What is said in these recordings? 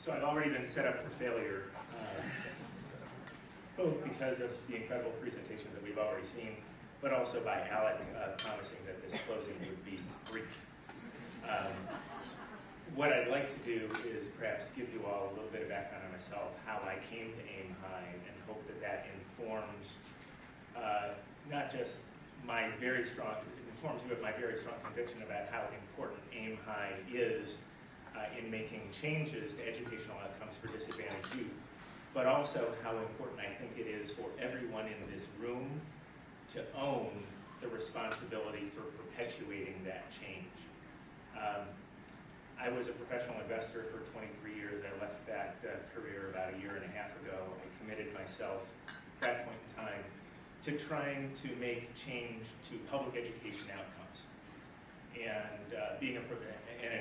So I've already been set up for failure, both because of the incredible presentation that we've already seen, but also by Alec promising that this closing would be brief. What I'd like to do is perhaps give you all a little bit of background on myself, how I came to aim high, and hope that that informs not just my very strong, informs you of my very strong conviction about how important aim high is in making changes to educational outcomes for disadvantaged youth, but also how important I think it is for everyone in this room to own the responsibility for perpetuating that change. I was a professional investor for 23 years. I left that career about a year and a half ago. I committed myself at that point in time to trying to make change to public education outcomes. And being an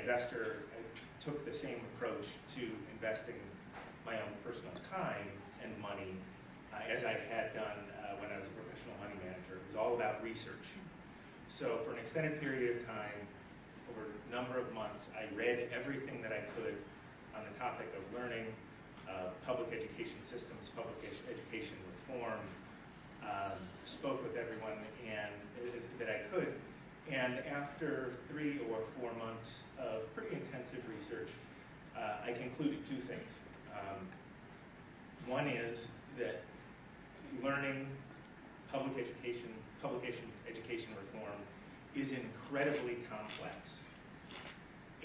investor, I took the same approach to investing my own personal time and money as I had done when I was a professional money manager. It was all about research. So for an extended period of time, over a number of months, I read everything that I could on the topic of learning, public education systems, public education reform, spoke with everyone that I could, and after 3 or 4 months of pretty intensive research, I concluded 2 things. One is that learning public education reform is incredibly complex.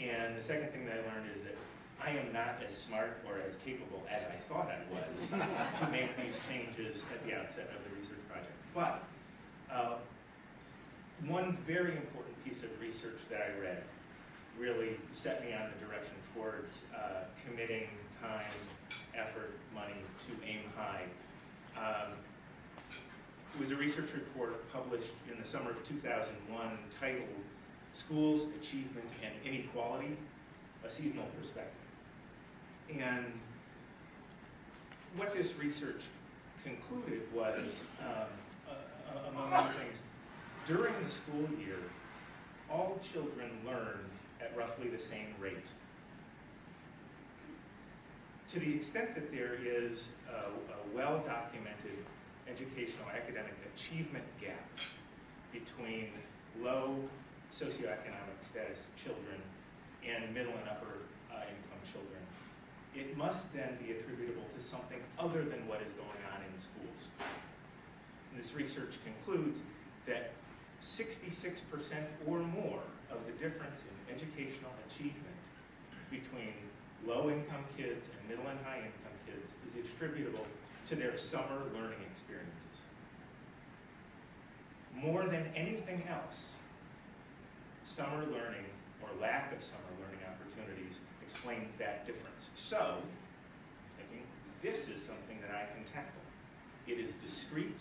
And the second thing that I learned is that I am not as smart or as capable as I thought I was to make these changes at the outset of the research project. But one very important piece of research that I read really set me on the direction towards committing time, effort, money to aim high. It was a research report published in the summer of 2001 titled Schools, Achievement, and Inequality, a Seasonal Perspective. And what this research concluded was, among other things, during the school year, all children learn at roughly the same rate. To the extent that there is a well-documented educational academic achievement gap between low socioeconomic status children and middle and upper income children, it must then be attributable to something other than what is going on in schools. And this research concludes that 66% or more of the difference in educational achievement between low-income kids and middle and high-income kids is attributable to their summer learning experiences. More than anything else, summer learning or lack of summer learning opportunities explains that difference. So, thinking, this is something that I can tackle. It is discrete,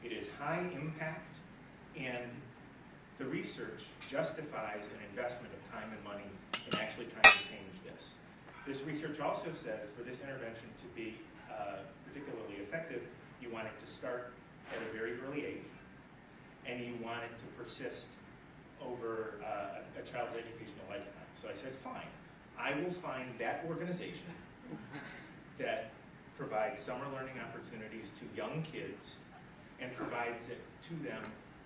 it is high impact, and the research justifies an investment of time and money in actually trying to change this. This research also says for this intervention to be particularly effective, you want it to start at a very early age, and you want it to persist over a child's educational lifetime. So I said, fine, I will find that organization that provides summer learning opportunities to young kids and provides it to them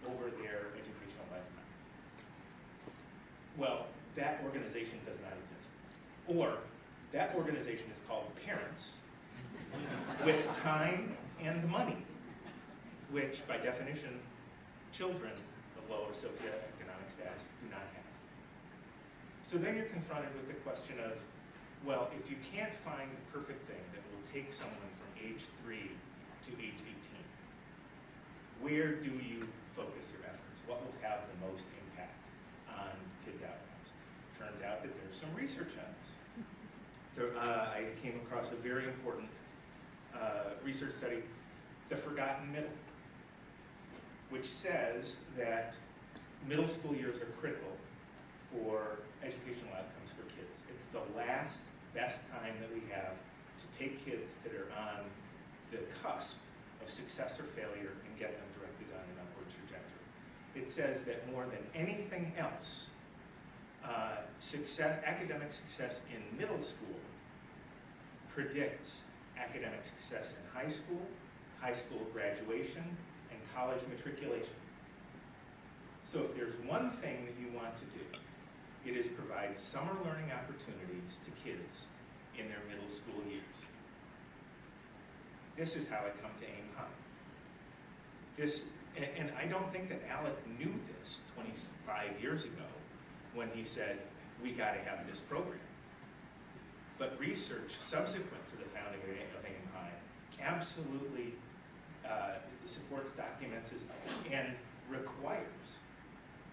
over their educational lifetime. Well, that organization does not exist. Or that organization is called parents with time and money, which by definition, children of lower socioeconomic status do not have. So then you're confronted with the question of, well, if you can't find the perfect thing that will take someone from age 3 to age 18, where do you focus your efforts? What will have the most impact on kids' outcomes? Turns out that there's some research on this. I came across a very important research study, The Forgotten Middle, which says that middle school years are critical for educational outcomes for kids. It's the last best time that we have to take kids that are on the cusp of success or failure and get them directed on an upward trajectory. It says that more than anything else, academic success in middle school predicts academic success in high school graduation, and college matriculation. So if there's one thing that you want to do, it is provide summer learning opportunities to kids in their middle school years. This is how I come to aim high. And I don't think that Alec knew this 25 years ago when he said, we gotta have this program. But research subsequent to the founding of AIM High absolutely supports, documents, and requires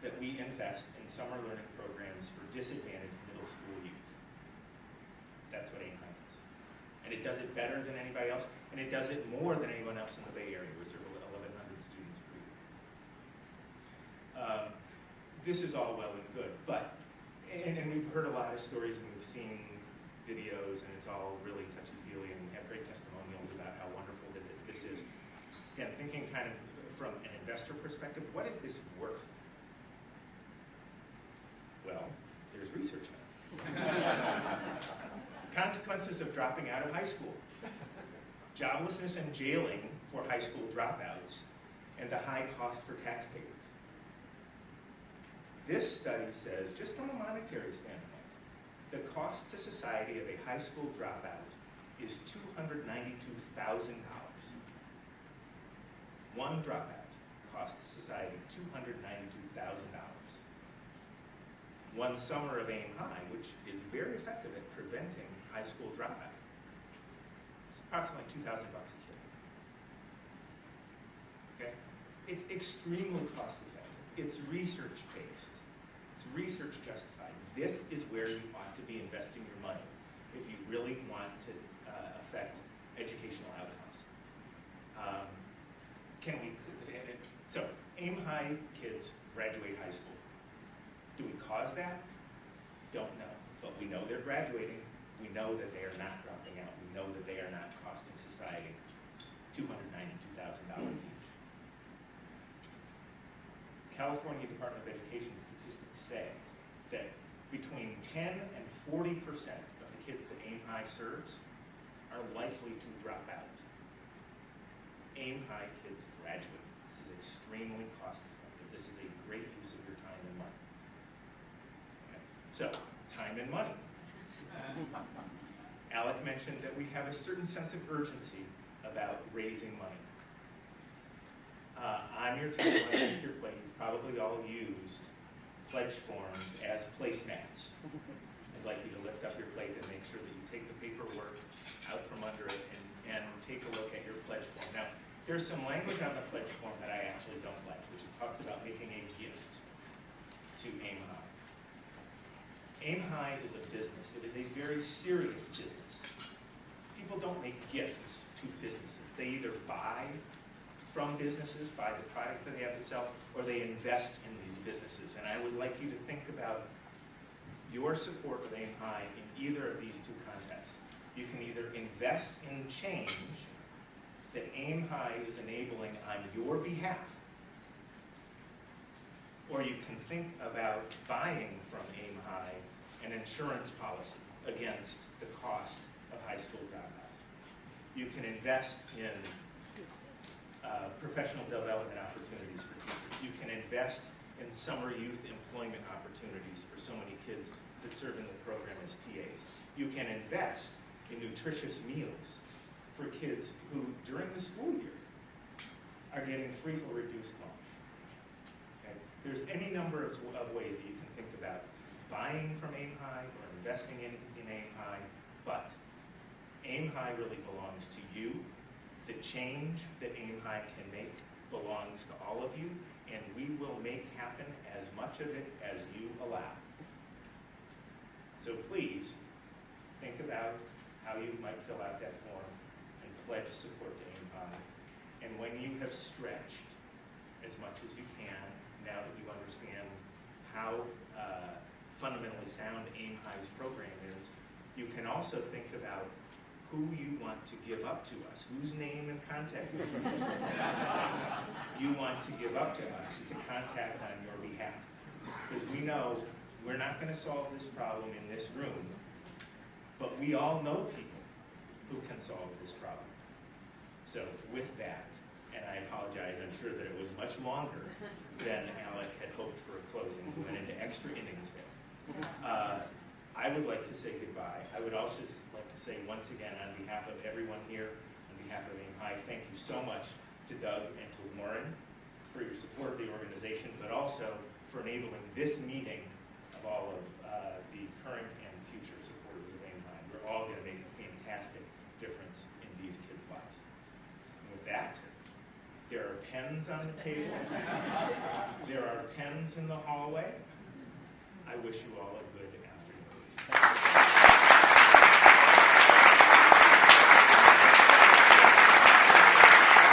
that we invest in summer learning programs for disadvantaged middle school youth. That's what AIM High does. And it does it better than anybody else, and it does it more than anyone else in the Bay Area. We serve 1,100 students per year. This is all well and good, but, and we've heard a lot of stories and we've seen videos, and it's all really touchy-feely, and we have great testimonials about how wonderful this is. Again, thinking kind of from an investor perspective, what is this worth? Well, there's research on it. Consequences of dropping out of high school. Joblessness and jailing for high school dropouts, and the high cost for taxpayers. This study says, just from a monetary standpoint, the cost to society of a high school dropout is $292,000. One dropout costs society $292,000. One summer of AIM High, which is very effective at preventing high school dropout, it's approximately $2,000 a kid. Okay? It's extremely cost effective. It's research based. It's research justified. This is where you ought to be investing your money if you really want to affect educational outcomes. So AIM High kids graduate high school. Do we cause that? Don't know, but we know they're graduating. We know that they are not dropping out. We know that they are not costing society $292,000 each. California Department of Education statistics say that between 10 and 40% of the kids that AIM High serves are likely to drop out. AIM High kids graduate. This is extremely cost effective. This is a great use of your time and money. Okay. So, time and money. Alec mentioned that we have a certain sense of urgency about raising money. On your table, on your plate, you've probably all used pledge forms as placemats. I'd like you to lift up your plate and make sure that you take the paperwork out from under it and take a look at your pledge form. Now, there's some language on the pledge form that I actually don't like, which talks about making a gift to AIM High. AIM High is a business. It is a very serious business. People don't make gifts to businesses. They either buy from businesses, buy the product that they have to sell, or they invest in these businesses. And I would like you to think about your support of AIM High in either of these two contexts. You can either invest in change that AIM High is enabling on your behalf, or you can think about buying from AIM High an insurance policy against the cost of high school dropout. You can invest in professional development opportunities for teachers. You can invest in summer youth employment opportunities for so many kids that serve in the program as TAs. You can invest in nutritious meals for kids who, during the school year, are getting free or reduced lunch. Okay? There's any number of ways that you can think about buying from AIM High or investing in AIM High, but AIM High really belongs to you. The change that AIM High can make belongs to all of you, and we will make happen as much of it as you allow. So please, think about how you might fill out that form and pledge support to AIM High. And when you have stretched as much as you can, now that you understand how fundamentally sound AIM High's program is, you can also think about who you want to give up to us, whose name and contact information you want to give up to us to contact on your behalf. Because we know we're not going to solve this problem in this room, but we all know people who can solve this problem. So with that, and I apologize, I'm sure that it was much longer than Alec had hoped for a closing. We went into extra innings there. I would like to say goodbye. I would also like to say once again, on behalf of everyone here, on behalf of Aim High, thank you so much to Doug and to Lauren for your support of the organization, but also for enabling this meeting of all of the current and future supporters of Aim High. We're all going to make a fantastic difference in these kids' lives. And with that, there are pens on the table. There are pens in the hallway. I wish you all a good afternoon.